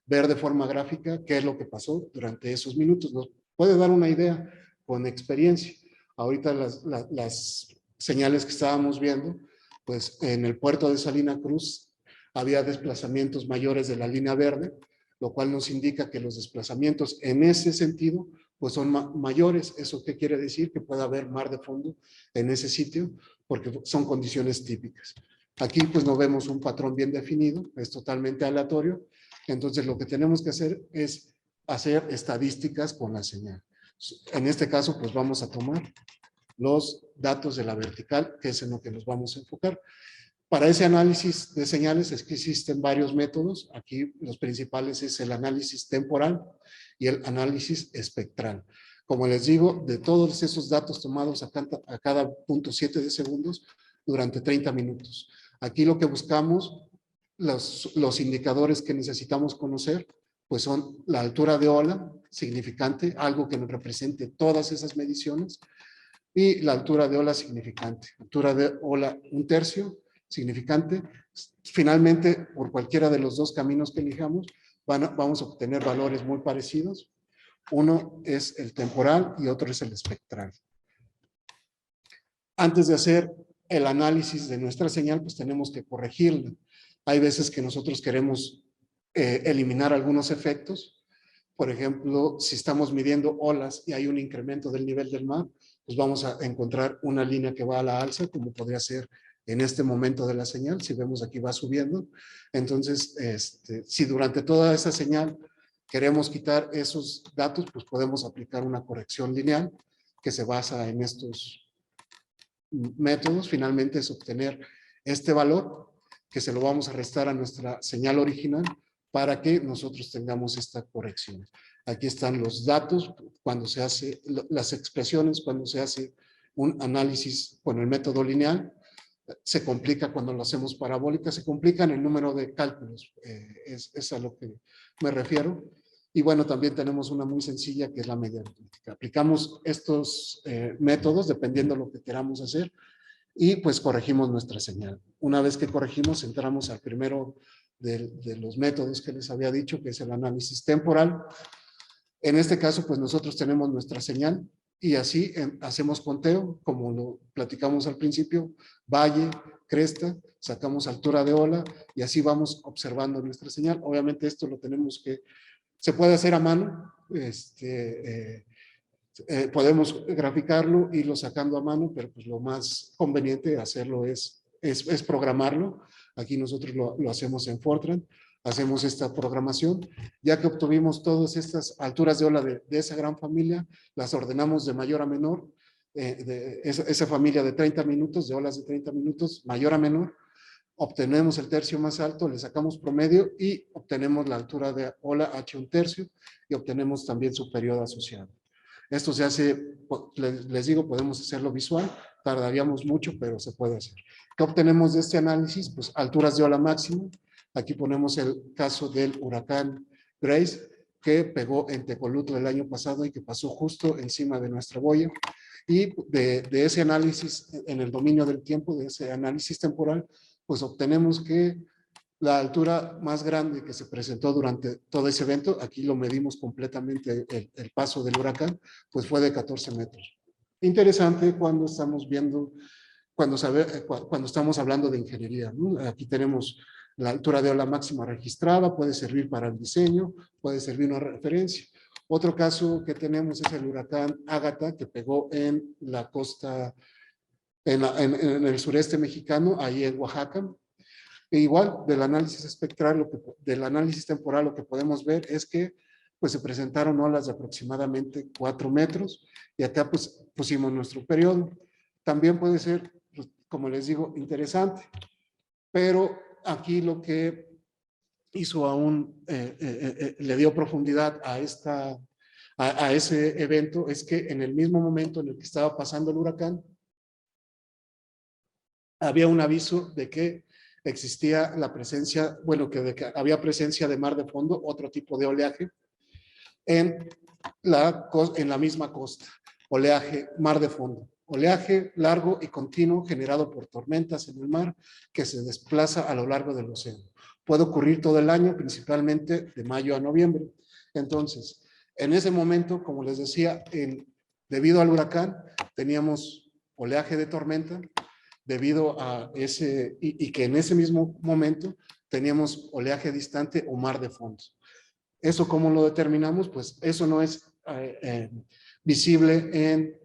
ver de forma gráfica qué es lo que pasó durante esos minutos. Nos puede dar una idea con experiencia. Ahorita las señales que estábamos viendo, pues en el puerto de Salina Cruz había desplazamientos mayores de la línea verde, lo cual nos indica que los desplazamientos en ese sentido pues son mayores. ¿Eso qué quiere decir? Que puede haber mar de fondo en ese sitio porque son condiciones típicas. Aquí pues no vemos un patrón bien definido, es totalmente aleatorio. Entonces lo que tenemos que hacer es hacer estadísticas con la señal. En este caso pues vamos a tomar los datos de la vertical, que es en lo que nos vamos a enfocar. Para ese análisis de señales es que existen varios métodos. Aquí los principales es el análisis temporal y el análisis espectral. Como les digo, de todos esos datos tomados a cada punto 7 de segundos durante 30 minutos. Aquí lo que buscamos, los indicadores que necesitamos conocer, pues son la altura de ola significante, algo que nos represente todas esas mediciones, y la altura de ola significante. Altura de ola 1/3 significante. Finalmente, por cualquiera de los dos caminos que elijamos, vamos a obtener valores muy parecidos. Uno es el temporal y otro es el espectral. Antes de hacer el análisis de nuestra señal, pues tenemos que corregirla. Hay veces que nosotros queremos eliminar algunos efectos. Por ejemplo, si estamos midiendo olas y hay un incremento del nivel del mar, pues vamos a encontrar una línea que va a la alza, como podría ser en este momento de la señal. Si vemos aquí va subiendo. Entonces, si durante toda esa señal queremos quitar esos datos, pues podemos aplicar una corrección lineal que se basa en estos métodos. Finalmente es obtener este valor que se lo vamos a restar a nuestra señal original para que nosotros tengamos esta corrección. Aquí están los datos cuando se hace, las expresiones cuando se hace un análisis con el método lineal. Se complica cuando lo hacemos parabólica, se complican el número de cálculos, es a lo que me refiero. Y bueno, también tenemos una muy sencilla que es la media aritmética. Aplicamos estos métodos dependiendo de lo que queramos hacer y pues corregimos nuestra señal. Una vez que corregimos, entramos al primero de los métodos que les había dicho, que es el análisis temporal. En este caso, pues nosotros tenemos nuestra señal y así hacemos conteo, como lo platicamos al principio, valle, cresta, sacamos altura de ola y así vamos observando nuestra señal. Obviamente esto lo tenemos que, se puede hacer a mano, podemos graficarlo, irlo sacando a mano, pero pues lo más conveniente hacerlo es programarlo. Aquí nosotros lo hacemos en Fortran, hacemos esta programación. Ya que obtuvimos todas estas alturas de ola de esa gran familia, las ordenamos de mayor a menor, de esa familia de 30 minutos, de olas de 30 minutos, mayor a menor, obtenemos el tercio más alto, le sacamos promedio y obtenemos la altura de ola H1/3 y obtenemos también su periodo asociado. Esto se hace, les digo, podemos hacerlo visual, tardaríamos mucho, pero se puede hacer. ¿Qué obtenemos de este análisis? Pues alturas de ola máximo. Aquí ponemos el caso del huracán Grace, que pegó en Tepolutla el año pasado y que pasó justo encima de nuestra boya. Y de ese análisis en el dominio del tiempo, de ese análisis temporal, pues obtenemos que la altura más grande que se presentó durante todo ese evento, aquí lo medimos completamente el paso del huracán, pues fue de 14 metros. Interesante cuando estamos viendo, cuando estamos hablando de ingeniería, ¿no? Aquí tenemos la altura de ola máxima registrada, puede servir para el diseño, puede servir una referencia. Otro caso que tenemos es el huracán Ágata, que pegó en la costa, en el sureste mexicano, ahí en Oaxaca. E igual, del análisis espectral, del análisis temporal, lo que podemos ver es que pues, se presentaron olas de aproximadamente 4 metros y acá pues, pusimos nuestro periodo. También puede ser, pues, como les digo, interesante, pero aquí lo que hizo aún, le dio profundidad a ese evento es que en el mismo momento en el que estaba pasando el huracán, había un aviso de que existía la presencia, bueno, de que había presencia de mar de fondo, otro tipo de oleaje, en la misma costa, oleaje, mar de fondo. Oleaje largo y continuo generado por tormentas en el mar que se desplaza a lo largo del océano. Puede ocurrir todo el año, principalmente de mayo a noviembre. Entonces, en ese momento, como les decía, debido al huracán, teníamos oleaje de tormenta, debido a ese, y que en ese mismo momento teníamos oleaje distante o mar de fondo. ¿Eso cómo lo determinamos? Pues eso no es visible en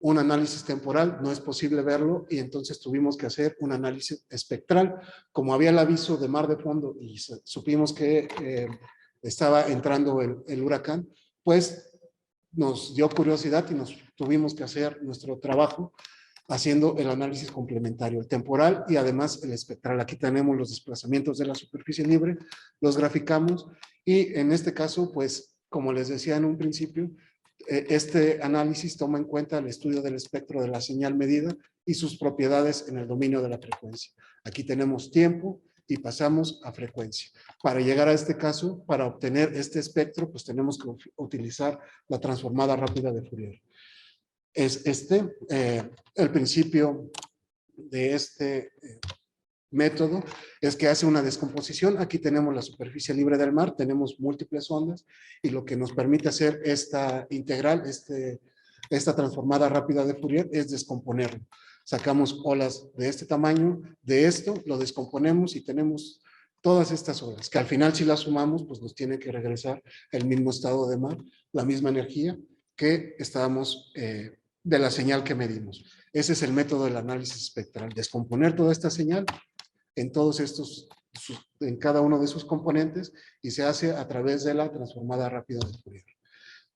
un análisis temporal, no es posible verlo y entonces tuvimos que hacer un análisis espectral. Como había el aviso de mar de fondo y supimos que estaba entrando el huracán, pues nos dio curiosidad y nos tuvimos que hacer nuestro trabajo haciendo el análisis complementario, el temporal y además el espectral. Aquí tenemos los desplazamientos de la superficie libre, los graficamos y en este caso, pues, como les decía en un principio, este análisis toma en cuenta el estudio del espectro de la señal medida y sus propiedades en el dominio de la frecuencia. Aquí tenemos tiempo y pasamos a frecuencia. Para llegar a este caso, para obtener este espectro, pues tenemos que utilizar la transformada rápida de Fourier. Es el principio de este método es que hace una descomposición. Aquí tenemos la superficie libre del mar, tenemos múltiples ondas y lo que nos permite hacer esta integral, esta transformada rápida de Fourier es descomponerlo. Sacamos olas de este tamaño, de esto, lo descomponemos y tenemos todas estas olas, que al final si las sumamos, pues nos tiene que regresar el mismo estado de mar, la misma energía que estábamos de la señal que medimos. Ese es el método del análisis espectral, descomponer toda esta señal en todos estos, en cada uno de sus componentes y se hace a través de la transformada rápida de Fourier.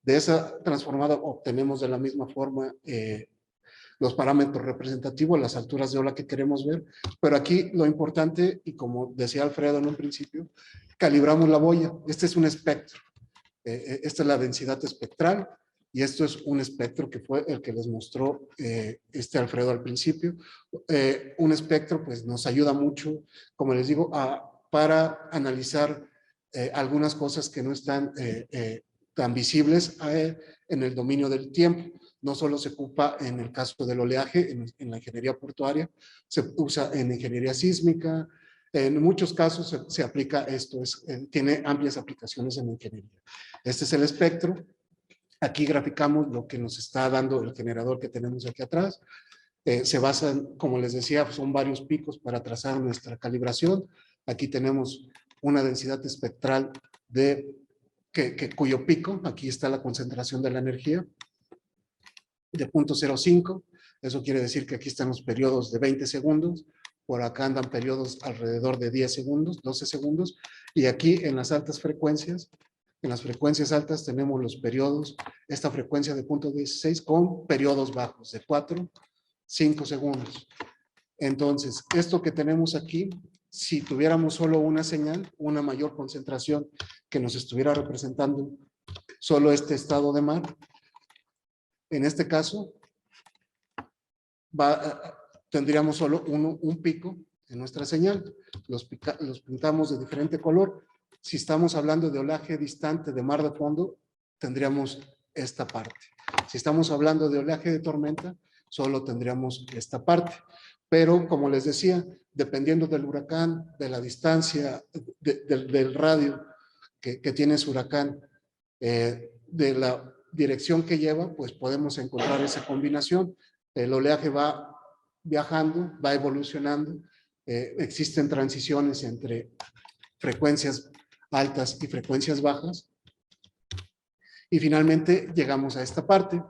De esa transformada obtenemos de la misma forma los parámetros representativos, las alturas de ola que queremos ver, pero aquí lo importante, y como decía Alfredo en un principio, calibramos la boya. Este es un espectro, esta es la densidad espectral, y esto es un espectro que fue el que les mostró Alfredo al principio. Un espectro pues nos ayuda mucho, como les digo, para analizar algunas cosas que no están tan visibles en el dominio del tiempo. No solo se ocupa en el caso del oleaje, en la ingeniería portuaria, se usa en ingeniería sísmica, En muchos casos se aplica esto, tiene amplias aplicaciones en la ingeniería. Este es el espectro. Aquí graficamos lo que nos está dando el generador que tenemos aquí atrás. Se basan, como les decía, son varios picos para trazar nuestra calibración. Aquí tenemos una densidad espectral cuyo pico, aquí está la concentración de la energía, de 0.05. Eso quiere decir que aquí están los periodos de 20 segundos. Por acá andan periodos alrededor de 10 segundos, 12 segundos. Y aquí en las altas frecuencias, en las frecuencias altas tenemos los periodos, esta frecuencia de 0.16 con periodos bajos de 4, 5 segundos. Entonces, esto que tenemos aquí, si tuviéramos solo una señal, una mayor concentración que nos estuviera representando solo este estado de mar, en este caso, tendríamos solo un pico en nuestra señal. Los pintamos de diferente color. Si estamos hablando de oleaje distante de mar de fondo, tendríamos esta parte. Si estamos hablando de oleaje de tormenta, solo tendríamos esta parte. Pero, como les decía, dependiendo del huracán, de la distancia, del radio que tiene su huracán, de la dirección que lleva, pues podemos encontrar esa combinación. El oleaje va viajando, va evolucionando, existen transiciones entre frecuencias altas y frecuencias bajas, y finalmente llegamos a esta parte.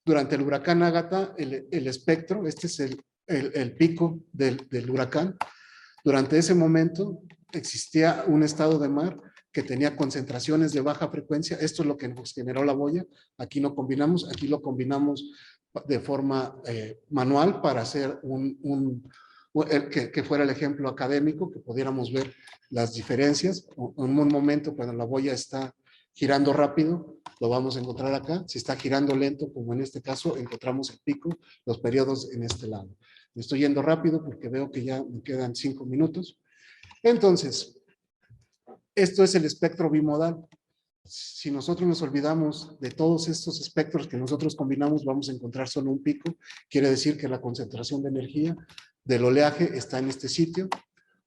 Durante el huracán Ágata, el espectro, este es el pico del huracán. Durante ese momento existía un estado de mar que tenía concentraciones de baja frecuencia. Esto es lo que nos generó la boya. Aquí no combinamos, aquí lo combinamos de forma manual para hacer que fuera el ejemplo académico, que pudiéramos ver las diferencias. En un momento, cuando la boya está girando rápido, lo vamos a encontrar acá. Si está girando lento, como en este caso, encontramos el pico, los periodos en este lado. Me estoy yendo rápido porque veo que ya me quedan 5 minutos. Entonces, esto es el espectro bimodal. Si nosotros nos olvidamos de todos estos espectros que nosotros combinamos, vamos a encontrar solo un pico. Quiere decir que la concentración de energía del oleaje está en este sitio,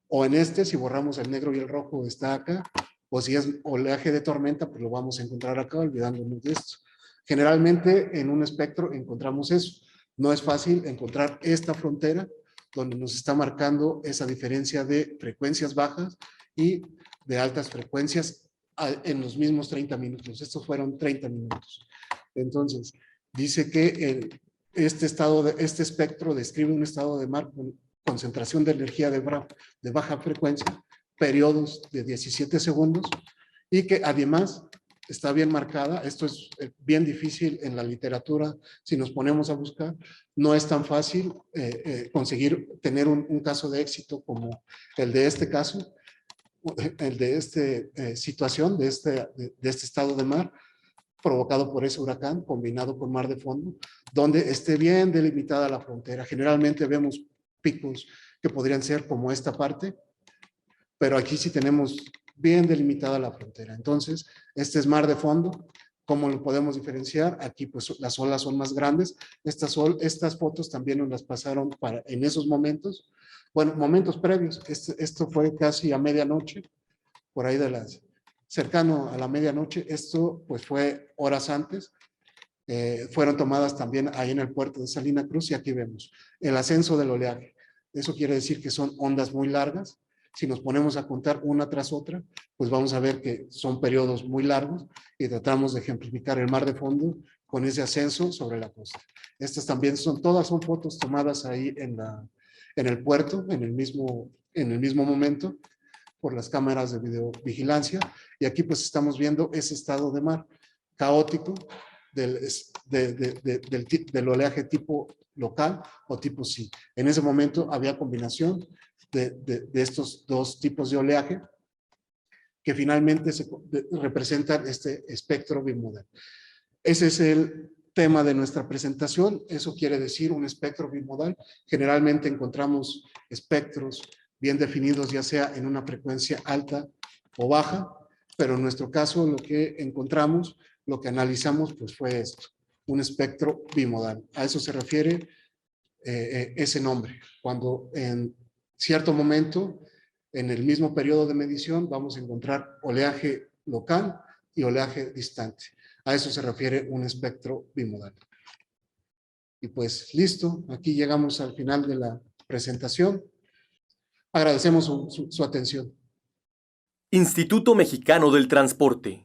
o en este, si borramos el negro y el rojo, está acá, o si es oleaje de tormenta, pues lo vamos a encontrar acá, olvidándonos de esto. Generalmente en un espectro encontramos eso. No es fácil encontrar esta frontera donde nos está marcando esa diferencia de frecuencias bajas y de altas frecuencias en los mismos 30 minutos. Estos fueron 30 minutos. Entonces, dice que este espectro describe un estado de mar con concentración de energía de baja frecuencia, periodos de 17 segundos, y que además está bien marcada. Esto es bien difícil en la literatura. Si nos ponemos a buscar, no es tan fácil conseguir tener un caso de éxito como el de este caso, el de esta situación, de este estado de mar provocado por ese huracán combinado con mar de fondo, donde esté bien delimitada la frontera. Generalmente vemos picos que podrían ser como esta parte, pero aquí sí tenemos bien delimitada la frontera. Entonces, este es mar de fondo. ¿Cómo lo podemos diferenciar? Aquí pues las olas son más grandes. Estas fotos también nos las pasaron en esos momentos. Bueno, momentos previos. Esto fue casi a medianoche, por ahí cercano a la medianoche. Esto pues fue horas antes. Fueron tomadas también ahí en el puerto de Salina Cruz, y aquí vemos el ascenso del oleaje. Eso quiere decir que son ondas muy largas. Si nos ponemos a contar una tras otra, pues vamos a ver que son periodos muy largos, y tratamos de ejemplificar el mar de fondo con ese ascenso sobre la costa. Estas también todas son fotos tomadas ahí en el puerto, en el mismo momento, por las cámaras de videovigilancia. Y aquí pues estamos viendo ese estado de mar caótico del oleaje tipo local o tipo sí. En ese momento había combinación de estos dos tipos de oleaje que finalmente representan este espectro bimodal. Ese es el tema de nuestra presentación. Eso quiere decir un espectro bimodal. Generalmente encontramos espectros bien definidos, ya sea en una frecuencia alta o baja, pero en nuestro caso lo que encontramos, lo que analizamos, pues fue esto, un espectro bimodal. A eso se refiere ese nombre, cuando en cierto momento En el mismo periodo de medición vamos a encontrar oleaje local y oleaje distante. A eso se refiere un espectro bimodal. Y pues listo, aquí llegamos al final de la presentación. Agradecemos su atención. Instituto Mexicano del Transporte.